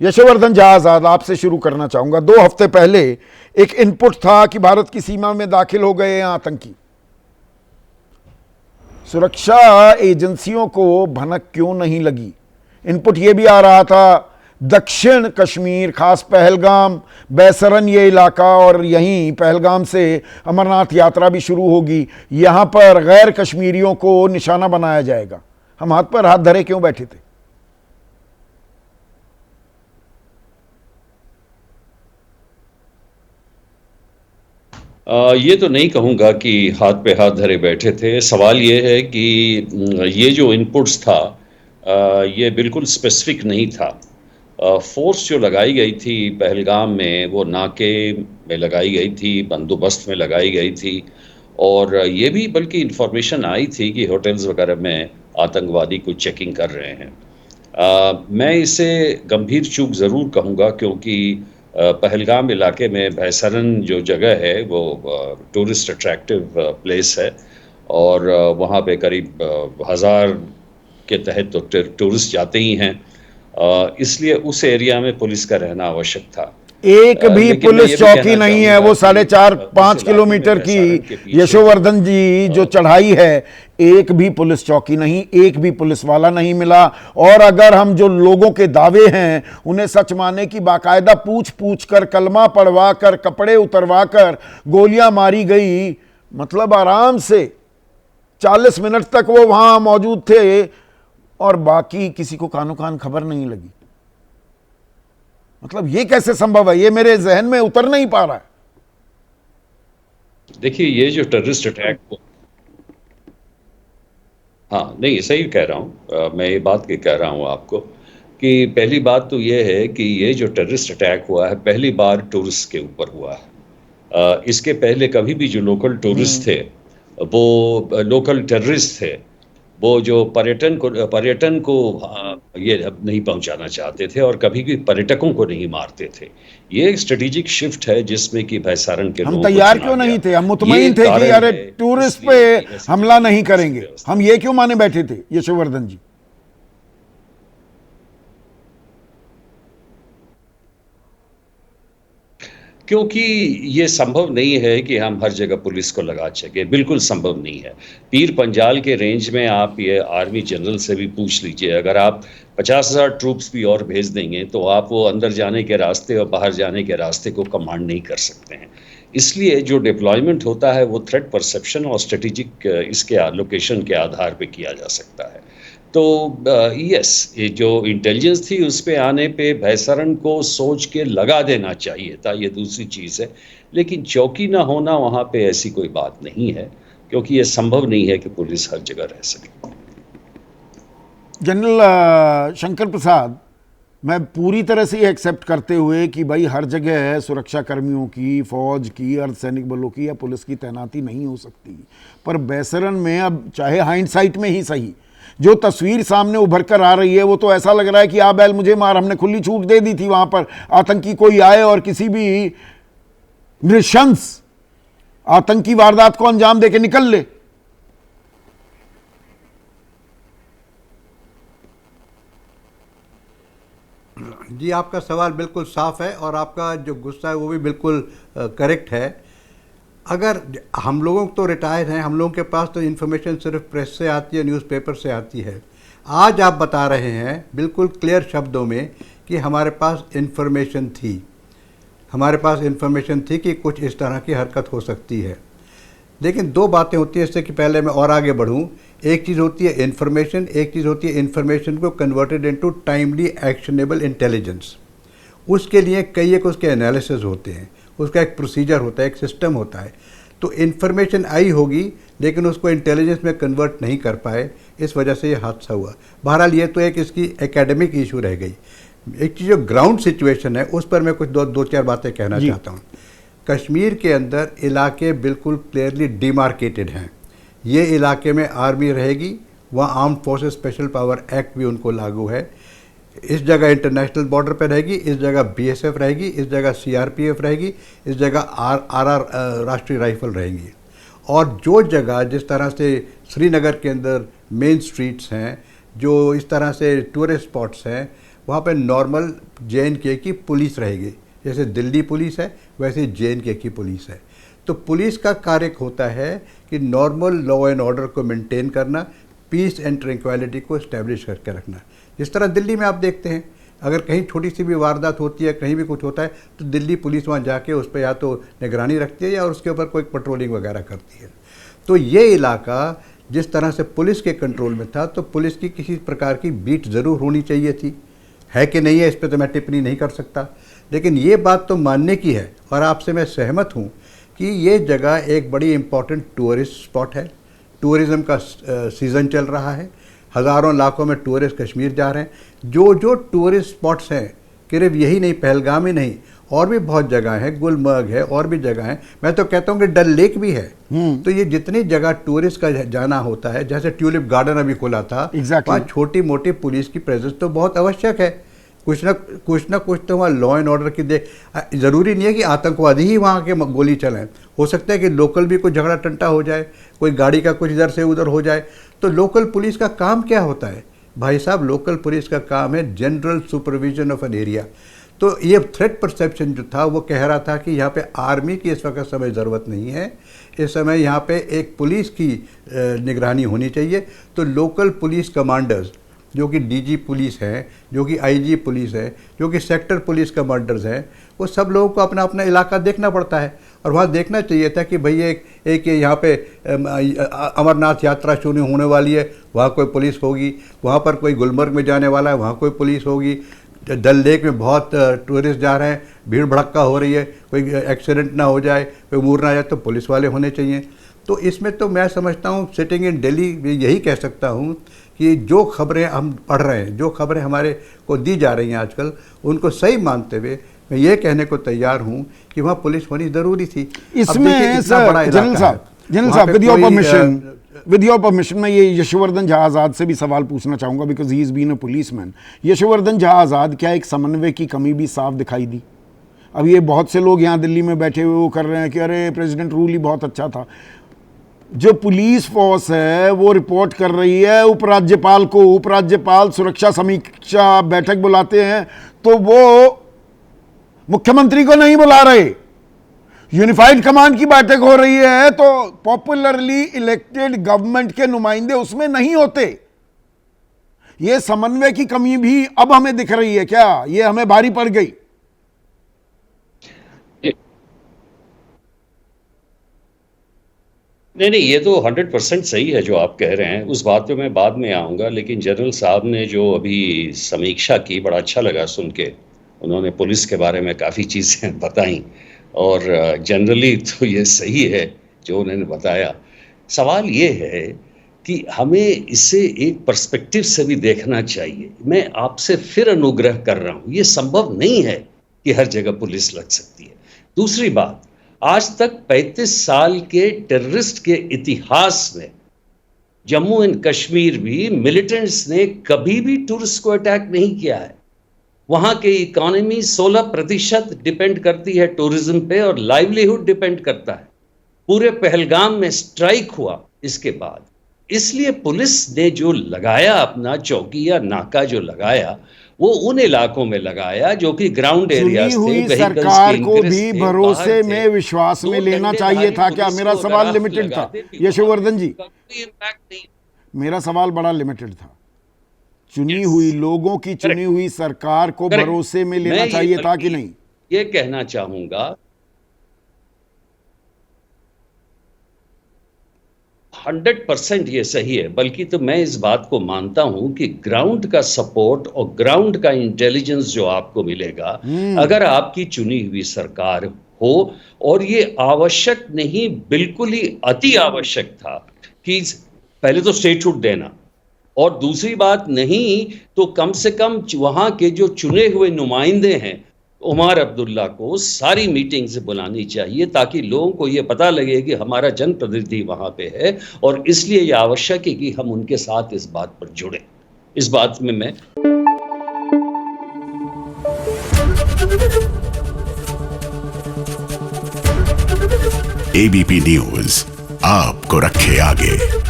यशोवर्धन झा आजाद, आपसे शुरू करना चाहूंगा। 2 हफ्ते पहले एक इनपुट था कि भारत की सीमा में दाखिल हो गए हैं आतंकी। सुरक्षा एजेंसियों को भनक क्यों नहीं लगी? इनपुट यह भी आ रहा था दक्षिण कश्मीर, खास पहलगाम, बैसरन ये इलाका, और यहीं पहलगाम से अमरनाथ यात्रा भी शुरू होगी, यहां पर गैर कश्मीरियों को निशाना बनाया जाएगा। हम हाथ पर हाथ धरे क्यों बैठे थे? ये तो नहीं कहूँगा कि हाथ पे हाथ धरे बैठे थे। सवाल ये है कि ये जो इनपुट्स था ये बिल्कुल स्पेसिफिक नहीं था। फोर्स जो लगाई गई थी पहलगाम में वो नाके में लगाई गई थी, बंदोबस्त में लगाई गई थी, और ये भी बल्कि इंफॉर्मेशन आई थी कि होटल्स वगैरह में आतंकवादी कुछ चेकिंग कर रहे हैं। मैं इसे गंभीर चूक ज़रूर कहूँगा, क्योंकि पहलगाम इलाके में भैसरन जो जगह है वो टूरिस्ट अट्रैक्टिव प्लेस है, और वहाँ पे करीब 1000 के तहत तो टूरिस्ट जाते ही हैं, इसलिए उस एरिया में पुलिस का रहना आवश्यक था। एक भी लेकिन मैं ये पुलिस भी चौकी कहना नहीं है। चाहूँगा वो कि 4.5-5 उस इलाके में किलोमीटर की भैसारन के पीछे यशोवर्धन जी जो चढ़ाई है, एक भी पुलिस चौकी नहीं, एक भी पुलिस वाला नहीं मिला। और अगर हम जो लोगों के दावे हैं उन्हें सच माने कि बाकायदा पूछ पूछ कर, कलमा पढ़वा कर, कपड़े उतरवा कर गोलियां मारी गई, मतलब आराम से 40 मिनट तक वो वहां मौजूद थे और बाकी किसी को कानो कान खबर नहीं लगी। मतलब ये कैसे संभव है? ये मेरे जहन में उतर नहीं पा रहा है। देखिए, ये जो टेररिस्ट अटैक को, हाँ नहीं सही कह रहा हूँ, मैं ये बात कह रहा हूँ आपको कि पहली बात तो ये है कि ये जो टेररिस्ट अटैक हुआ है पहली बार टूरिस्ट के ऊपर हुआ है। इसके पहले कभी भी जो लोकल टूरिस्ट थे वो लोकल टेररिस्ट थे, वो जो पर्यटन को ये नहीं पहुंचाना चाहते थे और कभी भी पर्यटकों को नहीं मारते थे। ये एक स्ट्रेटेजिक शिफ्ट है जिसमें कि भैसारन के हम लोगों को तैयार चुना क्यों नहीं गया। थे? हम ये मुतमईन थे कि कारण अरे है टूरिस्ट पे इसलिए कि ऐसी हमला जगह नहीं पुलिस की करेंगे। व्यवस्था। हम ये क्यों माने बैठे थे यशोवर्धन जी? क्योंकि ये संभव नहीं है कि हम हर जगह पुलिस को लगा सकें, बिल्कुल संभव नहीं है। पीर पंजाल के रेंज में आप ये आर्मी जनरल से भी पूछ लीजिए, अगर आप 50,000 ट्रूप्स भी और भेज देंगे तो आप वो अंदर जाने के रास्ते और बाहर जाने के रास्ते को कमांड नहीं कर सकते हैं। इसलिए जो डिप्लॉयमेंट होता है वो थ्रेट परसेप्शन और स्ट्रेटेजिक इसके लोकेशन के आधार पे किया जा सकता है। तो यस, ये जो इंटेलिजेंस थी उस पे आने पे भैसरन को सोच के लगा देना चाहिए था, ये दूसरी चीज़ है। लेकिन चौकी ना होना वहाँ पे ऐसी कोई बात नहीं है, क्योंकि ये संभव नहीं है कि पुलिस हर जगह रह सके। जनरल शंकर प्रसाद, मैं पूरी तरह से ये एक्सेप्ट करते हुए कि भाई हर जगह सुरक्षा कर्मियों की, फौज की, अर्धसैनिक बलों की या पुलिस की तैनाती नहीं हो सकती, पर बैसरन में अब चाहे हाइंडसाइट में ही सही, जो तस्वीर सामने उभर कर आ रही है वो तो ऐसा लग रहा है कि आ बैल मुझे मार। हमने खुली छूट दे दी थी वहां पर, आतंकी कोई आए और किसी भी नृशंस आतंकी वारदात को अंजाम देके निकल ले। जी, आपका सवाल बिल्कुल साफ है और आपका जो गुस्सा है वो भी बिल्कुल करेक्ट है। अगर हम लोग तो रिटायर हैं, हम लोगों के पास तो इन्फॉर्मेशन सिर्फ प्रेस से आती है, न्यूज़पेपर से आती है। आज आप बता रहे हैं बिल्कुल क्लियर शब्दों में कि हमारे पास इन्फॉर्मेशन थी, हमारे पास इन्फॉर्मेशन थी कि कुछ इस तरह की हरकत हो सकती है। लेकिन 2 बातें होती हैं, इससे कि पहले मैं और आगे बढ़ूं। एक चीज़ होती है इन्फॉर्मेशन, एक चीज़ होती है इन्फॉर्मेशन को converted into timely actionable intelligence. उसके लिए कई एक उसके एनालिसिस होते हैं, उसका एक प्रोसीजर होता है, एक सिस्टम होता है। तो इन्फॉर्मेशन आई होगी लेकिन उसको इंटेलिजेंस में कन्वर्ट नहीं कर पाए, इस वजह से ये हादसा हुआ। बहरहाल ये तो एक इसकी एकेडमिक इशू रह गई। एक चीज़ जो ग्राउंड सिचुएशन है उस पर मैं कुछ दो चार बातें कहना चाहता हूँ। कश्मीर के अंदर इलाके बिल्कुल क्लियरली डिमार्केटेड हैं। ये इलाके में आर्मी रहेगी, वहाँ armed forces special power act भी उनको लागू है। इस जगह इंटरनेशनल बॉर्डर पर रहेगी, इस जगह बीएसएफ रहेगी, इस जगह सीआरपीएफ रहेगी, इस जगह आरआर राष्ट्रीय राइफल रहेंगी। और जो जगह जिस तरह से श्रीनगर के अंदर मेन स्ट्रीट्स हैं, जो इस तरह से टूरिस्ट स्पॉट्स हैं, वहाँ पे नॉर्मल JNK की पुलिस रहेगी, जैसे दिल्ली पुलिस है वैसे JNK की पुलिस है। तो पुलिस का कार्य होता है कि नॉर्मल लॉ एंड ऑर्डर को मेंटेन करना, पीस एंड ट्रैंक्विलिटी को इस्टेब्लिश करके रखना। जिस तरह दिल्ली में आप देखते हैं, अगर कहीं छोटी सी भी वारदात होती है, कहीं भी कुछ होता है, तो दिल्ली पुलिस वहाँ जाके उस पर या तो निगरानी रखती है या उसके ऊपर कोई पेट्रोलिंग वगैरह करती है। तो ये इलाका जिस तरह से पुलिस के कंट्रोल में था, तो पुलिस की किसी प्रकार की बीट ज़रूर होनी चाहिए थी। है कि नहीं है इस पर तो मैं टिप्पणी नहीं कर सकता, लेकिन ये बात तो मानने की है और आपसे मैं सहमत हूँ कि ये जगह एक बड़ी इम्पॉर्टेंट टूरिस्ट स्पॉट है। टूरिज़्म का सीज़न चल रहा है, हज़ारों लाखों में टूरिस्ट कश्मीर जा रहे हैं। जो टूरिस्ट स्पॉट्स हैं, सिर्फ यही नहीं, पहलगाम ही नहीं, और भी बहुत जगह हैं, गुलमर्ग है और भी जगह हैं। मैं तो कहता हूँ कि डल लेक भी है। तो ये जितनी जगह टूरिस्ट का जाना होता है, जैसे ट्यूलिप गार्डन अभी खुला था, वहाँ छोटी मोटी पुलिस की प्रेजेंस तो बहुत आवश्यक है। कुछ ना कुछ तो वहाँ लॉ एंड ऑर्डर की ज़रूरी नहीं है कि आतंकवादी ही वहाँ के गोली चलाएं। हो सकता है कि लोकल भी कोई झगड़ा टंटा हो जाए, कोई गाड़ी का कुछ इधर से उधर हो जाए। तो लोकल पुलिस का काम क्या होता है भाई साहब? लोकल पुलिस का काम है general supervision of an area. तो ये थ्रेट परसेप्शन जो था वो कह रहा था कि यहाँ पे आर्मी की इस वक्त समय ज़रूरत नहीं है, इस समय यहाँ पे एक पुलिस की निगरानी होनी चाहिए। तो लोकल पुलिस कमांडर्स जो कि DG पुलिस है, जो कि IG पुलिस है, जो कि सेक्टर पुलिस कमांडर्स हैं, वो सब लोगों को अपना अपना इलाका देखना पड़ता है। और वहाँ देखना चाहिए था कि भाई एक यहाँ पे अमरनाथ यात्रा शुरू होने वाली है, वहाँ कोई पुलिस होगी, वहाँ पर कोई गुलमर्ग में जाने वाला है, वहाँ कोई पुलिस होगी, डल लेक में बहुत टूरिस्ट जा रहे हैं, भीड़ भड़क्का हो रही है, कोई एक्सीडेंट ना हो जाए, कोई मूर ना आ जाए, तो पुलिस वाले होने चाहिए। तो इसमें तो मैं समझता हूँ, सिटिंग इन दिल्ली यही कह सकता हूँ कि जो खबरें हम पढ़ रहे हैं, जो खबरें हमारे को दी जा रही हैं आजकल, उनको सही मानते हुए मैं ये कहने को तैयार हूँ कि वहाँ पुलिस होनी ज़रूरी थी। इसमें जनरल साहब विद योर परमिशन मैं ये यशवर्धन झा आज़ाद से भी सवाल पूछना चाहूँगा, because he is been a policeman. Yashvardhan Jha Azad, क्या एक समन्वय की कमी भी साफ दिखाई दी? अब ये बहुत से लोग यहाँ दिल्ली में बैठे हुए वो कर रहे हैं कि अरे प्रेसिडेंट रूल ही बहुत अच्छा था। जो पुलिस फोर्स है वो रिपोर्ट कर रही है उपराज्यपाल को, उपराज्यपाल सुरक्षा समीक्षा बैठक बुलाते हैं तो वो मुख्यमंत्री को नहीं बुला रहे। यूनिफाइड कमांड की बैठक हो रही है तो पॉपुलरली इलेक्टेड गवर्नमेंट के नुमाइंदे उसमें नहीं होते। ये समन्वय की कमी भी अब हमें दिख रही है क्या? ये हमें भारी पड़ गई? नहीं, ये तो 100% सही है जो आप कह रहे हैं, उस बात पे मैं बाद में आऊँगा। लेकिन जनरल साहब ने जो अभी समीक्षा की, बड़ा अच्छा लगा सुन के। उन्होंने पुलिस के बारे में काफ़ी चीज़ें बताई और जनरली तो ये सही है जो उन्होंने बताया। सवाल ये है कि हमें इसे एक पर्सपेक्टिव से भी देखना चाहिए। मैं आपसे फिर अनुग्रह कर रहा हूँ, ये संभव नहीं है कि हर जगह पुलिस लग सकती है। दूसरी बात, आज तक 35 साल के टेररिस्ट के इतिहास में जम्मू एंड कश्मीर भी मिलिटेंट्स ने कभी भी टूरिस्ट को अटैक नहीं किया है। वहाँ की इकोनॉमी 16% डिपेंड करती है टूरिज्म पे और लाइवलीहुड डिपेंड करता है। पूरे पहलगाम में स्ट्राइक हुआ इसके बाद, इसलिए पुलिस ने जो लगाया अपना चौकी या नाका जो लगाया वो उन इलाकों में लगाया जो कि ग्राउंड एरियाज थे। सरकार को भी भरोसे में विश्वास में लेना चाहिए था क्या? मेरा सवाल लिमिटेड था यशवर्धन जी, मेरा सवाल बड़ा लिमिटेड था। चुनी हुई लोगों की चुनी हुई सरकार को भरोसे में लेना चाहिए था कि नहीं? ये कहना चाहूंगा 100% ये सही है। बल्कि तो मैं इस बात को मानता हूं कि ग्राउंड का सपोर्ट और ग्राउंड का इंटेलिजेंस जो आपको मिलेगा अगर आपकी चुनी हुई सरकार हो, और ये आवश्यक नहीं, बिल्कुल ही अति आवश्यक था कि पहले तो स्टेटहुड देना, और दूसरी बात नहीं तो कम से कम वहाँ के जो चुने हुए नुमाइंदे हैं उमर अब्दुल्ला को सारी मीटिंग्स बुलानी चाहिए ताकि लोगों को ये पता लगे कि हमारा जनप्रतिनिधि वहाँ पे है, और इसलिए ये आवश्यक है कि हम उनके साथ इस बात पर जुड़ें। इस बात में मैं ABP न्यूज़ आपको रखे आगे।